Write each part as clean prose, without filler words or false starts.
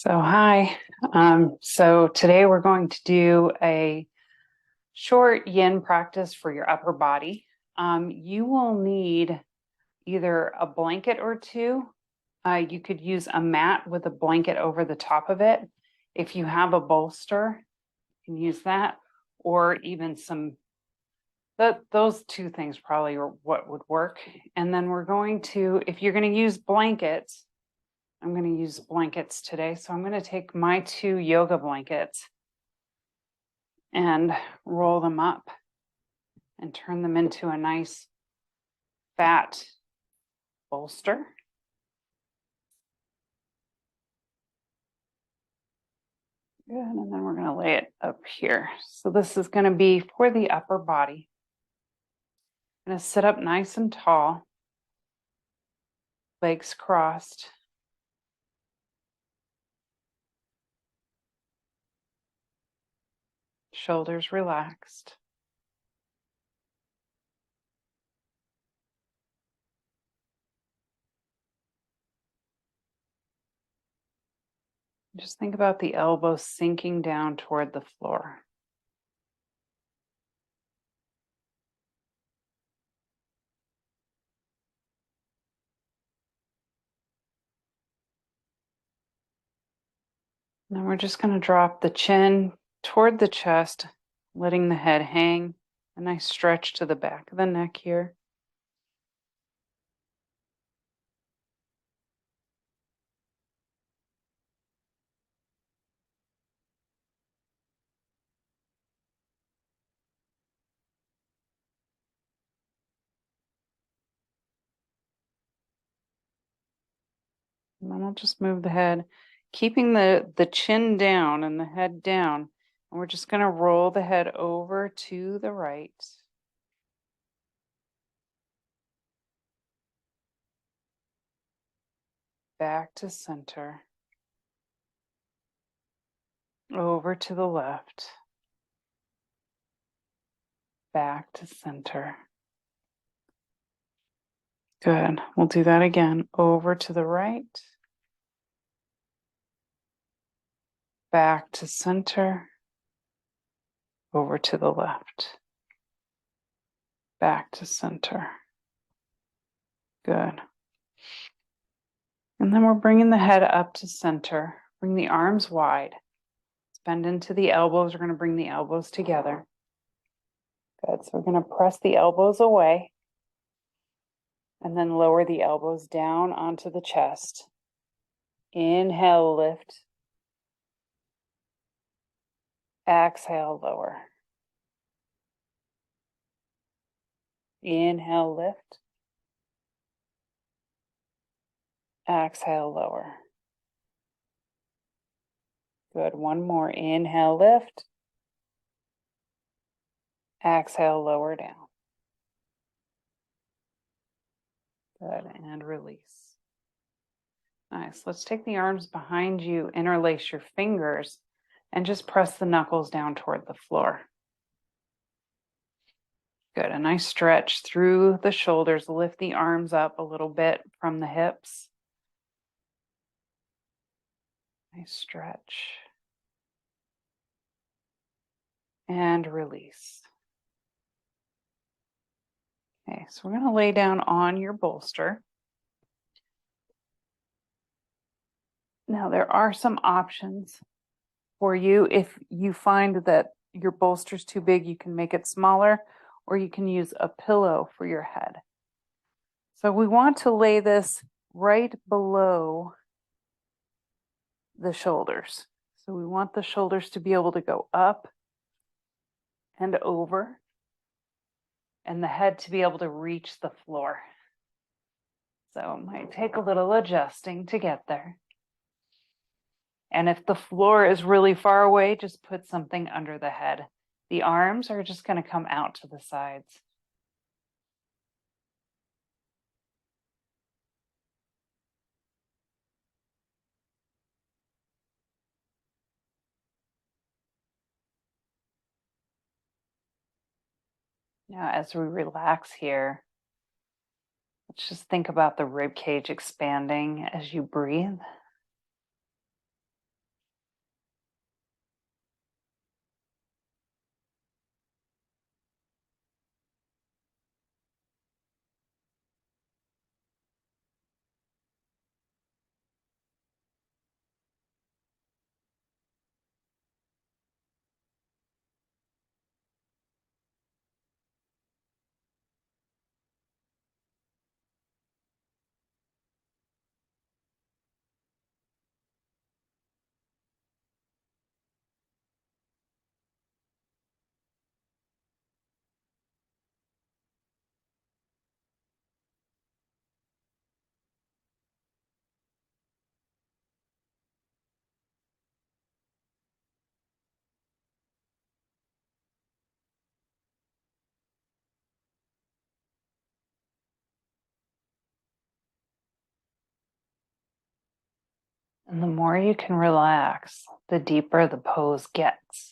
Hi. So today we're going to do a short yin practice for your upper body. You will need either a blanket or two. You could use a mat with a blanket over the top of it. If you have a bolster, you can use that, or even those two things probably are what would work. And then we're going to, if you're going to use blankets, I'm going to use blankets today. So I'm going to take my two yoga blankets and roll them up and turn them into a nice fat bolster. Good, and then we're going to lay it up here. So this is going to be for the upper body. I'm going to sit up nice and tall, legs crossed. Shoulders relaxed. Just think about the elbows sinking down toward the floor. And then we're just going to drop the chin toward the chest, letting the head hang. A nice stretch to the back of the neck here. And then I'll just move the head, keeping the chin down and the head down. And we're just going to roll the head over to the right. Back to center. Over to the left. Back to center. Good. We'll do that again. Over to the right. Back to center. Over to the left. Back to center. Good. And then we're bringing the head up to center. Bring the arms wide. Bend into the elbows. We're going to bring the elbows together. Good. So we're going to press the elbows away and then lower the elbows down onto the chest. Inhale, lift. Exhale, lower. Inhale, lift. Exhale, lower. Good. One more. Inhale, lift. Exhale, lower down. Good. And release. Nice. Let's take the arms behind you, interlace your fingers, and just press the knuckles down toward the floor. Good. A nice stretch through the shoulders. Lift the arms up a little bit from the hips. Nice stretch. And release. Okay, so we're going to lay down on your bolster. Now, there are some options for you. If you find that your bolster's too big, you can make it smaller, or you can use a pillow for your head. So we want to lay this right below the shoulders. So we want the shoulders to be able to go up and over, and the head to be able to reach the floor. So it might take a little adjusting to get there. And if the floor is really far away, just put something under the head. The arms are just going to come out to the sides. Now, as we relax here, let's just think about the rib cage expanding as you breathe. And the more you can relax, the deeper the pose gets.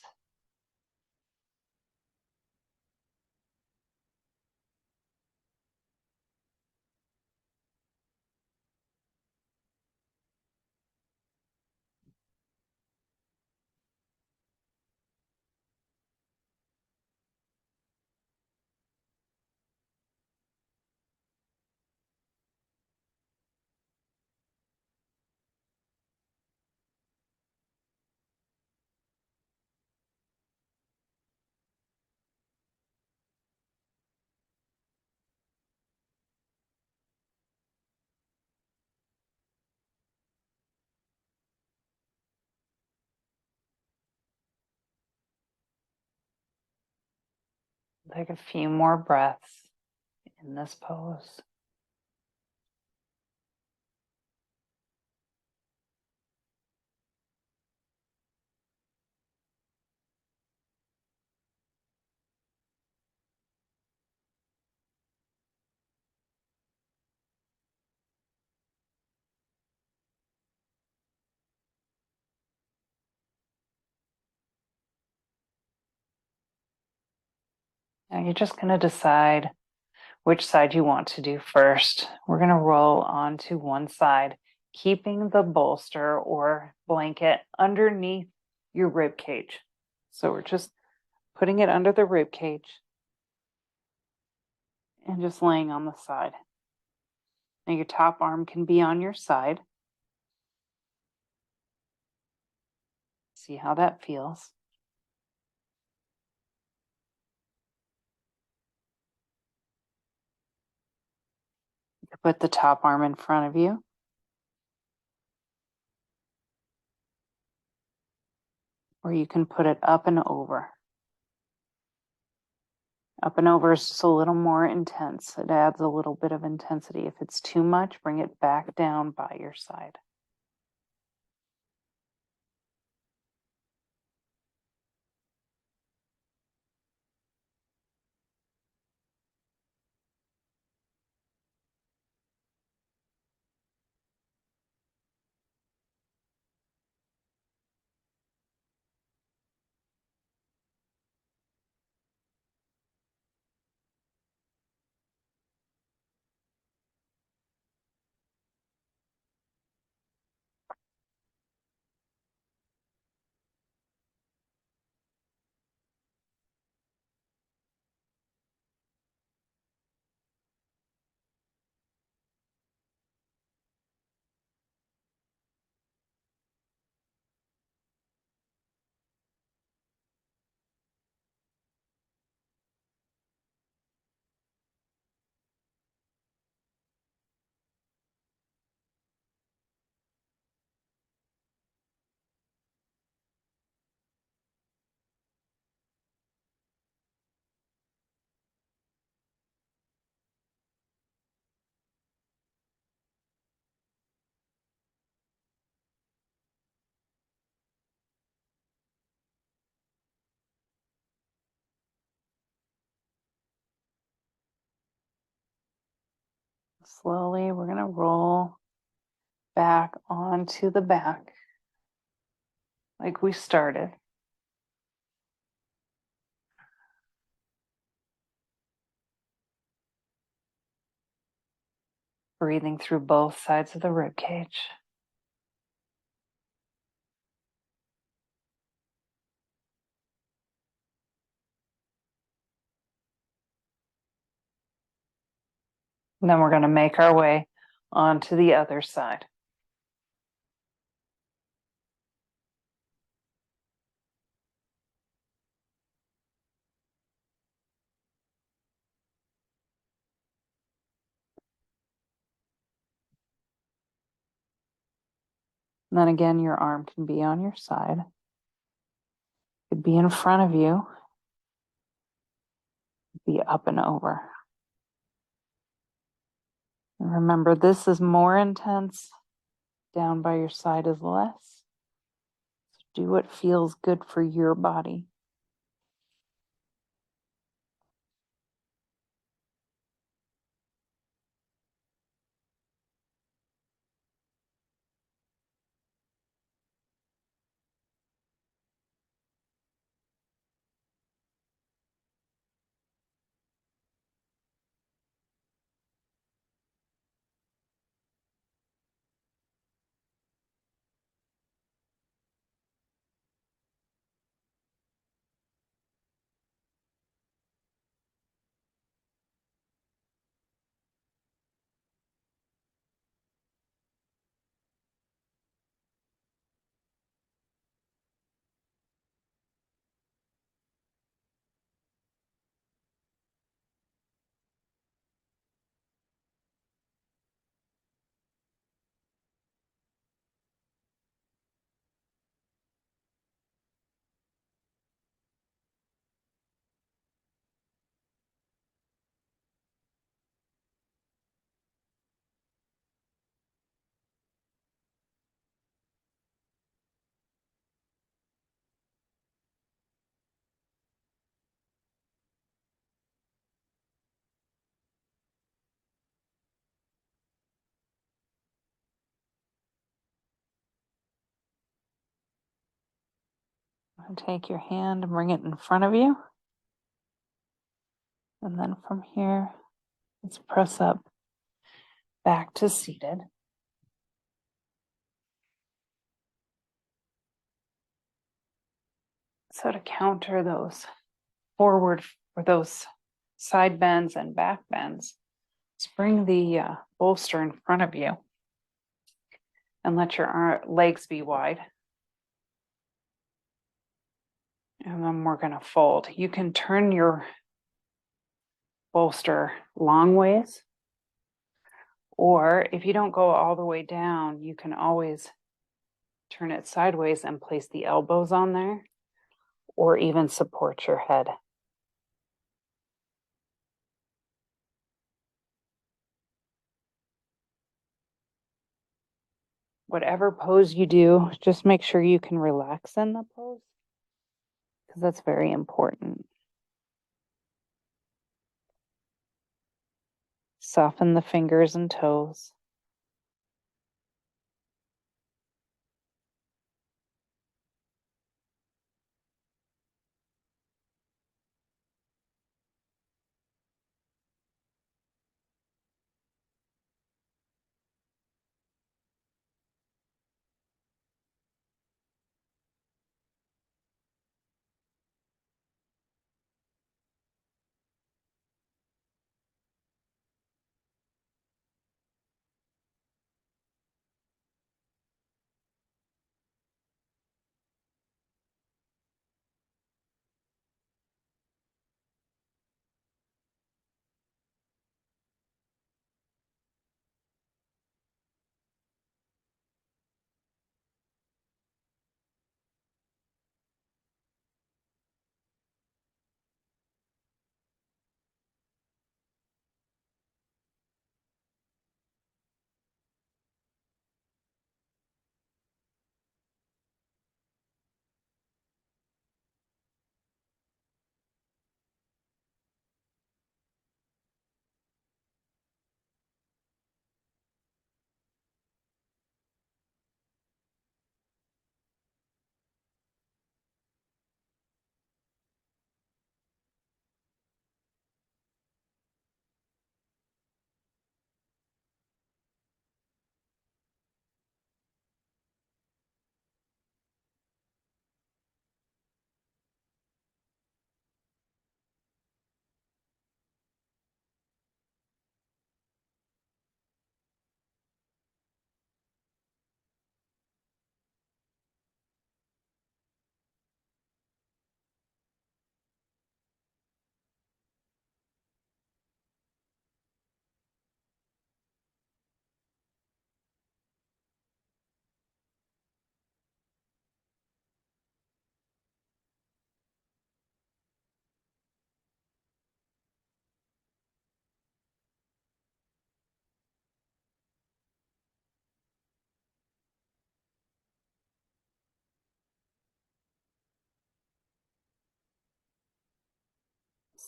Take a few more breaths in this pose. Now you're just going to decide which side you want to do first. We're going to roll onto one side, keeping the bolster or blanket underneath your rib cage. So we're just putting it under the rib cage and just laying on the side. Now your top arm can be on your side. See how that feels. You can put the top arm in front of you. Or you can put it up and over. Up and over is just a little more intense. It adds a little bit of intensity. If it's too much, bring it back down by your side. Slowly, we're going to roll back onto the back like we started. Breathing through both sides of the rib cage. And then we're going to make our way onto the other side. And then again, your arm can be on your side. It could be in front of you. Be up and over. And remember, this is more intense. Down by your side is less. So do what feels good for your body. And take your hand and bring it in front of you. And then from here, let's press up back to seated. So to counter those forward or those side bends and back bends, just bring the bolster in front of you and let your legs be wide. And then we're going to fold. You can turn your bolster long ways, or if you don't go all the way down, you can always turn it sideways and place the elbows on there, or even support your head. Whatever pose you do, just make sure you can relax in the pose, because that's very important. Soften the fingers and toes.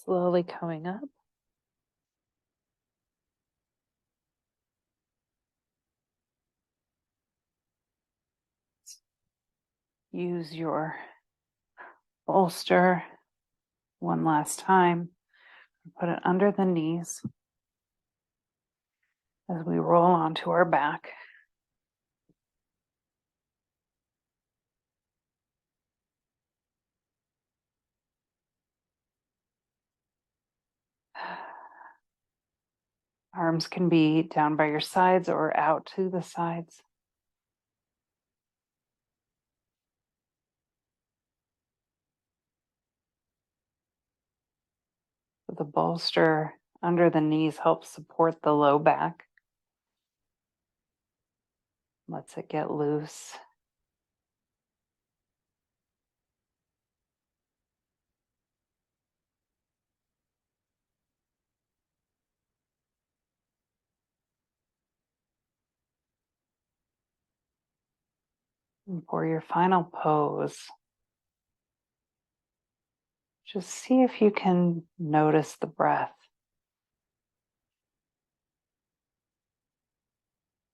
Slowly coming up. Use your bolster one last time. Put it under the knees as we roll onto our back. Arms can be down by your sides or out to the sides. The bolster under the knees helps support the low back. Lets it get loose. And for your final pose, just see if you can notice the breath.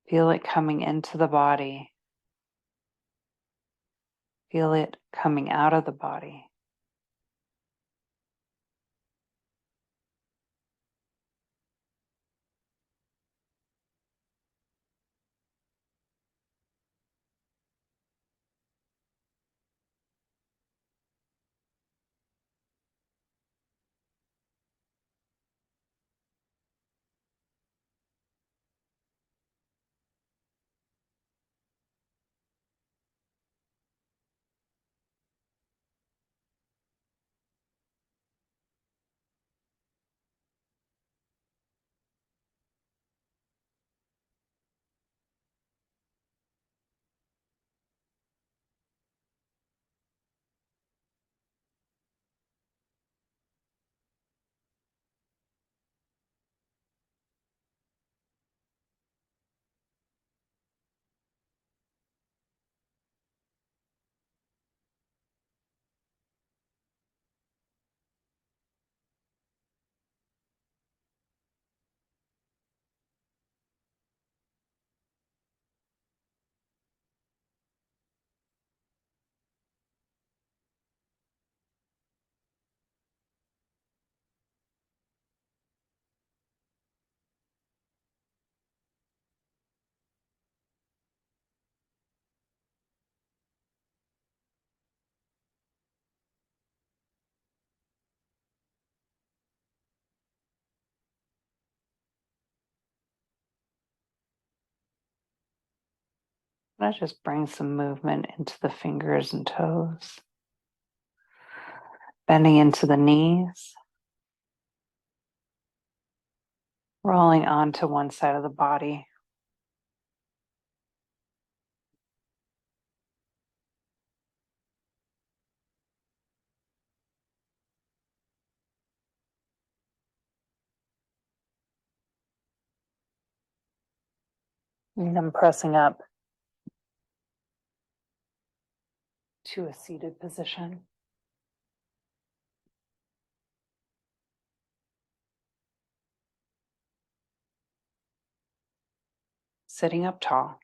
Feel it coming into the body. Feel it coming out of the body. Let's just bring some movement into the fingers and toes. Bending into the knees. Rolling onto one side of the body. And then pressing up to a seated position. Sitting up tall.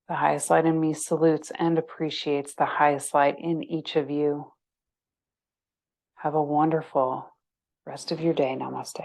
The highest light in me salutes and appreciates the highest light in each of you. Have a wonderful rest of your day. Namaste.